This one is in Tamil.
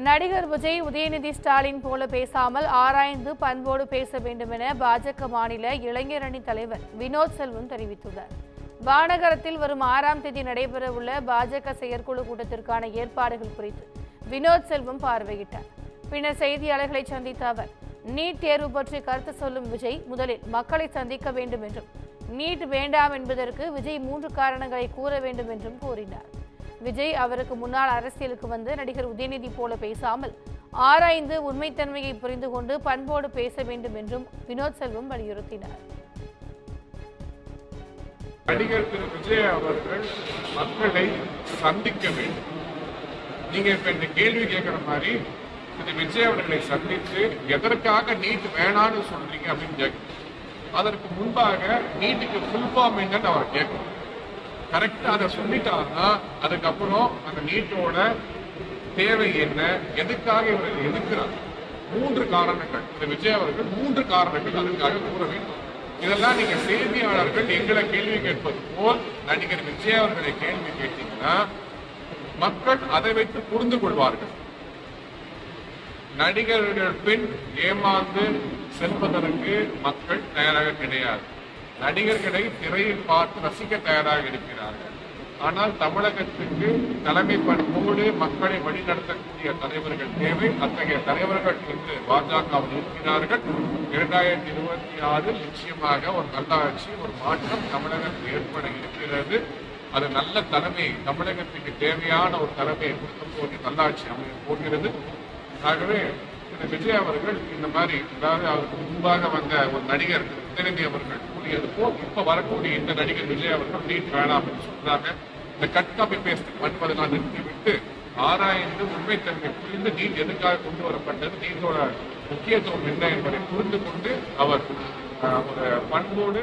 நடிகர் விஜய் உதயநிதி ஸ்டாலின் போல பேசாமல் ஆராய்ந்து பண்போடு பேச வேண்டும் என பாஜக மாநில இளைஞர் அணி தலைவர் வினோத் செல்வம் தெரிவித்துள்ளார். வானகரத்தில் வரும் 6ஆம் தேதி நடைபெறவுள்ள பாஜக செயற்குழு கூட்டத்திற்கான ஏற்பாடுகள் குறித்து வினோத் செல்வம் பார்வையிட்டார். பின்னர் செய்தியாளர்களை சந்தித்த அவர், நீட் தேர்வு பற்றி கருத்து சொல்லும் விஜய் முதலில் மக்களை சந்திக்க வேண்டும் என்றும், நீட் வேண்டாம் என்பதற்கு விஜய் 3 காரணங்களை கூற வேண்டும் என்றும் கூறினார். விஜய் அவருக்கு முன்னால் அரசியலுக்கு வந்து நடிகர் உதயநிதி போல பேசாமல் ஆராய்ந்து உண்மைத்தன்மையை புரிந்து கொண்டு பண்போடு பேச வேண்டும் என்றும் வினோத் செல்வம் வலியுறுத்தினார். நடிகர் திரு விஜய் அவர்கள் மக்களை சந்திக்க வேண்டும். நீங்க இப்ப இந்த கேள்வி கேட்கிற மாதிரி திரு விஜய் அவர்களை சந்தித்து எதற்காக நீட் வேணான்னு சொல்றீங்க அப்படின்னு கேட்கணும். அதற்கு முன்பாக நீட்டுக்கு ஃபுல் ஃபார்ம் என்னன்னு அவர் கேட்கணும். கரெக்டா அதை சொல்லிட்டாருன்னா அதுக்கப்புறம் அந்த நீட்டோட தேவை என்ன, எதுக்காக இவர்கள் எதிர்க்கிறார், 3 காரணங்கள். இந்த விஜய் அவர்கள் 3 காரணங்கள் அதுக்காக கூற வேண்டும். இதெல்லாம் நீங்க செய்தியாளர்கள் எங்களை கேள்வி கேட்பது போல் நடிகர் விஜய் அவர்களை கேள்வி கேட்டீங்கன்னா மக்கள் அதை வைத்து புரிந்து கொள்வார்கள். நடிகர்கள் பின் ஏமாந்து செல்வதற்கு மக்கள் தயாராக கிடையாது. நடிகர்களை திரையில் பார்த்து ரசிக்க தயாராக இருக்கிறார்கள். ஆனால் தமிழகத்துக்கு தலைமை பண்போடு மக்களை வழிநடத்தக்கூடிய தலைவர்கள் தேவை. அத்தகைய தலைவர்கள் இன்று பாஜகவில் இருக்கிறார்கள். 2026 நிச்சயமாக ஒரு நல்ல ஆட்சி, ஒரு மாற்றம் தமிழகத்தில் ஏற்பட இருக்கிறது. அது நல்ல தலைமை, தமிழகத்துக்கு தேவையான ஒரு தலைமையை கொடுக்கும் போது நல்லாட்சி அமைய போகிறது. ஆகவே விஜய் அவர்கள் இந்த மாதிரி, அதாவது அவருக்கு முன்பாக வந்த ஒரு நடிகர் உதயநிதி அவர்கள் கூறியது போல் இப்ப வரக்கூடிய இந்த நடிகர் விஜய் அவர்கள் நீட் வேணாம் என்று சொல்றாங்க. இந்த கட் காப்பி பேஸ்ட் பண்ணுவதெல்லாம் நிறுத்திவிட்டு ஆராய்ந்து உண்மைத்தன்மை புரிந்து நீட் எதுக்காக கொண்டு வரப்பட்டது, நீட்டோட முக்கியத்துவம் என்ன என்பதை புரிந்து கொண்டு அவர் ஒரு பண்போடு